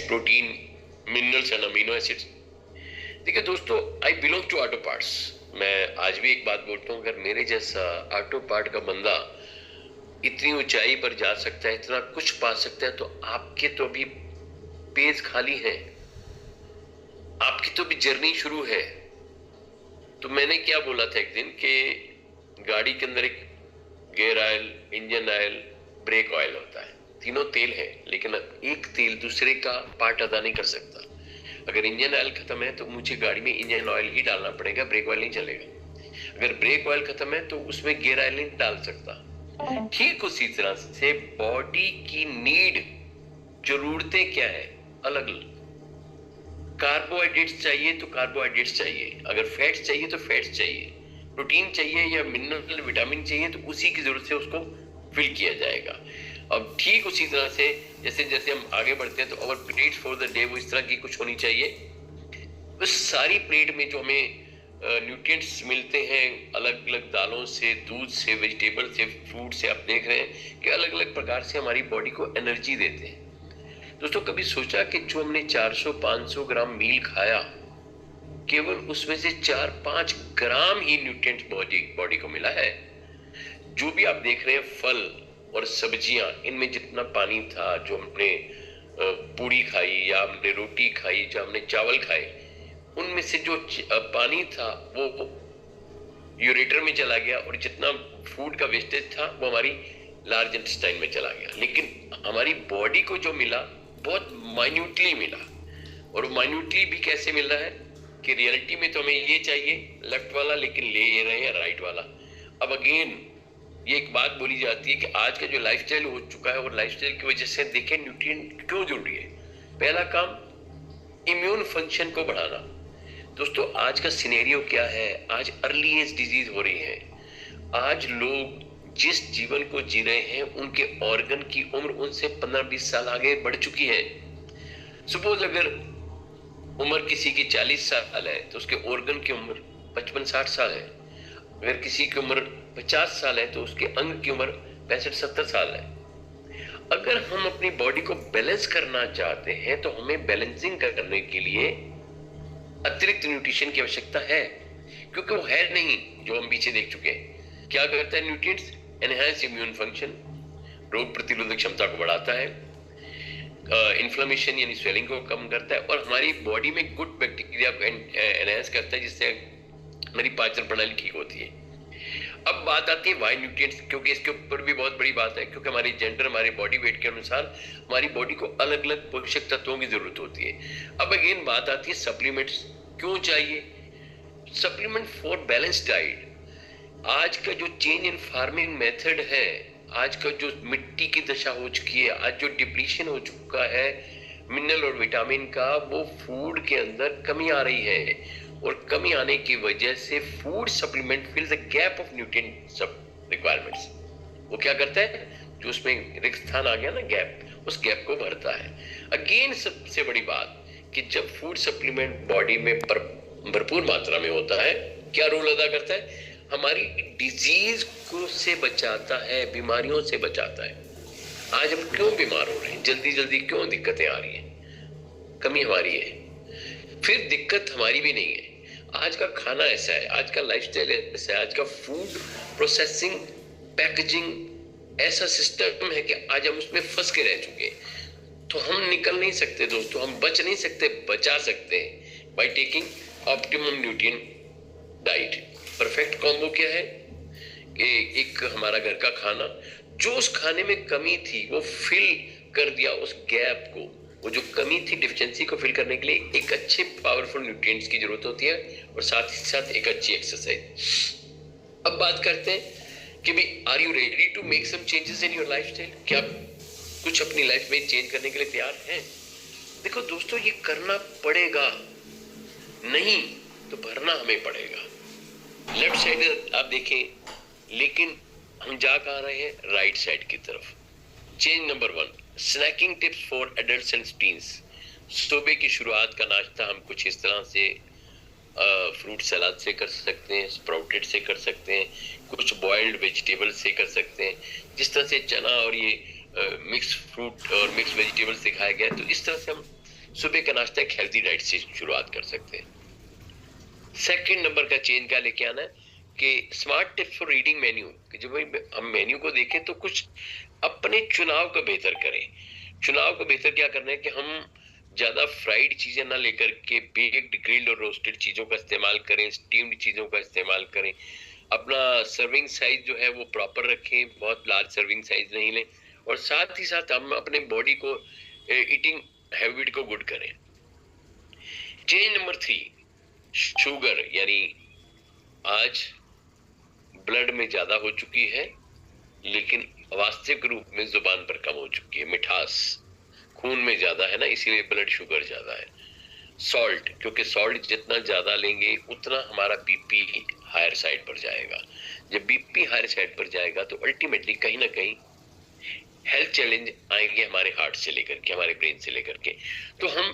Protein, minerals and amino acids. देखिए दोस्तों, I belong to auto parts. मैं आज भी एक बात बोलता हूँ, अगर मेरे जैसा ऑटो पार्ट का बंदा इतनी ऊंचाई पर जा सकता है, इतना कुछ पा सकता है, तो आपके तो अभी पेज खाली है, आपकी तो अभी जर्नी शुरू है। तो मैंने क्या बोला था एक दिन कि गाड़ी के अंदर एक gear oil, engine oil, brake oil होता है, तीनों तेल है, लेकिन एक तेल दूसरे का पार्ट अदा नहीं कर सकता। अगर इंजन ऑयल खत्म है तो मुझे गाड़ी में इंजन ऑयल ही डालना पड़ेगा, ब्रेक ऑयल नहीं चलेगा। अगर ब्रेक ऑयल खत्म है तो उसमें गियर ऑयल नहीं डाल सकता। ठीक उसी तरह से बॉडी की नीड, जरूरतें क्या है, अलग अलग। कार्बोहाइड्रेट्स चाहिए तो कार्बोहाइड्रेट्स चाहिए, अगर फैट्स चाहिए तो फैट्स चाहिए, प्रोटीन चाहिए या मिनरल विटामिन चाहिए तो उसी की जरूरत से उसको फिल किया जाएगा। अब ठीक उसी तरह से जैसे जैसे हम आगे बढ़ते हैं तो अवर प्लेट फॉर द डे वो इस तरह की कुछ होनी चाहिए। उस सारी प्लेट में जो हमें न्यूट्रिएंट्स मिलते हैं अलग अलग दालों से, दूध से, वेजिटेबल से, फ्रूट से, आप देख रहे हैं कि अलग अलग प्रकार से हमारी बॉडी को एनर्जी देते हैं। दोस्तों, कभी सोचा कि जो हमने 400-500 ग्राम मील खाया, केवल उसमें से 4-5 ग्राम ही न्यूट्रिएंट्स बॉडी को मिला है। जो भी आप देख रहे हैं फल और सब्जियां, इनमें जितना पानी था, जो हमने पूरी खाई या हमने रोटी खाई, जो हमने चावल खाए, उनमें से जो पानी था वो यूरेटर में चला गया, और जितना फूड का वेस्टेज था वो हमारी लार्ज इंटेस्टाइन में चला गया। लेकिन हमारी बॉडी को जो मिला बहुत माइन्यूटली मिला। और माइन्यूटली भी कैसे मिल रहा है कि रियलिटी में तो हमें ये चाहिए लेफ्ट वाला, लेकिन ले ये रहे हैं राइट वाला। अब अगेन ये एक बात बोली जाती है कि आज का जो लाइफस्टाइल हो चुका है, और लाइफस्टाइल की वजह से देखें न्यूट्रिएंट क्यों जरूरी है। पहला काम, इम्यून फंक्शन को बढ़ाना। दोस्तों, आज का सिनेरियो क्या है, आज अर्ली एज डिजीज हो रही है। आज लोग जिस जीवन को जी रहे हैं उनके ऑर्गन की उम्र उनसे 15-20 साल आगे बढ़ चुकी है। सपोज अगर उम्र किसी की 40 साल है तो उसके ऑर्गन की उम्र 55-60 साल है। अगर किसी की उम्र 50 साल है तो उसके अंग की उम्र 65-70 साल है। अगर हम अपनी बॉडी को बैलेंस करना चाहते हैं तो हमें बैलेंसिंग करने के लिए अतिरिक्त न्यूट्रिशन की आवश्यकता है, क्योंकि वो है नहीं जो हम पीछे देख चुके हैं। क्या करता है न्यूट्रिएंट्स? एनहांस इम्यून फंक्शन, रोग प्रतिरोधक क्षमता को बढ़ाता है, इन्फ्लेमेशन यानी स्वेलिंग को कम करता है, और हमारी बॉडी में गुड बैक्टीरिया को एनहांस करता है, जिससे हमारी पाचन प्रणाली ठीक होती है। अब बात आती है वाई न्यूट्रिएंट्स, क्योंकि इसके ऊपर भी बहुत बड़ी बात है, क्योंकि हमारी जेंडर, हमारे बॉडी वेट के अनुसार हमारी बॉडी को अलग अलग पोषक तत्वों की जरूरत होती है। अब अगेन बात आती है सप्लीमेंट्स क्यों चाहिए। Supplement for balance diet. आज का जो चेंज इन फार्मिंग मेथड है, आज का जो मिट्टी की दशा हो चुकी है, आज जो डिप्लीशन हो चुका है मिनरल और विटामिन का, वो फूड के अंदर कमी आ रही है, और कमी आने की वजह से food supplement फिल्स the gap of nutrient requirements. वो क्या करता है, जो उसमें रिक्त स्थान आ गया ना, गैप, उस गैप को भरता है। अगेन सबसे बड़ी बात कि जब फूड सप्लीमेंट बॉडी में भरपूर मात्रा में होता है, क्या रोल अदा करता है, हमारी डिजीज को से बचाता है, बीमारियों से बचाता है। आज हम क्यों बीमार हो रहे हैं, जल्दी जल्दी क्यों दिक्कतें आ रही हैं, कमी हमारी है। फिर दिक्कत हमारी भी नहीं है, आज का खाना ऐसा है, आज का लाइफस्टाइल ऐसा है, आज का फूड प्रोसेसिंग, पैकेजिंग ऐसा सिस्टम है कि आज हम उसमें फंस के रह चुके हैं। तो हम निकल नहीं सकते दोस्तों, हम बच नहीं सकते, बचा सकते हैं by taking optimum nutrient diet. Perfect combo क्या है कि एक हमारा घर का खाना, जो उस खाने में कमी थी वो फिल कर दिया, उस गैप को, वो जो कमी थी, डिफिशिएंसी को फिल करने के लिए एक अच्छे पावरफुल न्यूट्रिएंट्स की जरूरत होती है, और साथ ही साथ एक अच्छी एक्सरसाइज। अब बात करते हैं कि भाई, are you ready to make some changes in your lifestyle? क्या कुछ अपनी लाइफ में चेंज करने के लिए तैयार हैं? देखो दोस्तों, ये करना पड़ेगा, नहीं तो भरना हमें पड़ेगा। लेफ्ट साइड आप देखें, लेकिन हम जा कहाँ रहे हैं, राइट साइड की तरफ। Change number 1, snacking tips for adults and teens. सुबह की शुरुआत का नाश्ता हम कुछ इस तरह से फ्रूट सलाद से कर सकते हैं, स्प्राउटेड से कर सकते हैं, कुछ बॉइल्ड वेजिटेबल से कर सकते हैं। जिस तरह से चना और ये मिक्स फ्रूट और मिक्स वेजिटेबल सिखाया गया है, तो इस तरह से हम सुबह का नाश्ता एक हेल्दी डाइट से शुरुआत कर सकते हैं। सेकंड नंबर का चेंज क्या लेके आना है कि smart tips for reading menu, कि जब भाई हम मेन्यू को देखें तो कुछ अपने चुनाव को बेहतर करें। चुनाव को बेहतर क्या करना है कि हम ज्यादा फ्राइड चीजें ना लेकर के बेक्ड, ग्रिल्ड और रोस्टेड चीजों का इस्तेमाल करें, स्टीम्ड चीजों का इस्तेमाल करें। अपना सर्विंग साइज जो है वो प्रॉपर रखें, बहुत लार्ज सर्विंग साइज नहीं लें, और साथ ही साथ हम अपने बॉडी को ईटिंग हैबिट को गुड करें। चेंज नंबर 3, शुगर, यानी आज ब्लड में ज्यादा हो चुकी है, लेकिन वास्तविक रूप में जुबान पर कम हो चुकी है। मिठास खून में ज्यादा है ना, इसीलिए ब्लड शुगर ज्यादा है। सॉल्ट, क्योंकि सॉल्ट जितना ज्यादा लेंगे उतना हमारा बीपी हायर साइड पर जाएगा। जब बीपी हायर साइड पर जाएगा तो अल्टीमेटली कहीं ना कहीं हेल्थ चैलेंज आएंगे हमारे हार्ट से लेकर के, हमारे ब्रेन से लेकर के। तो हम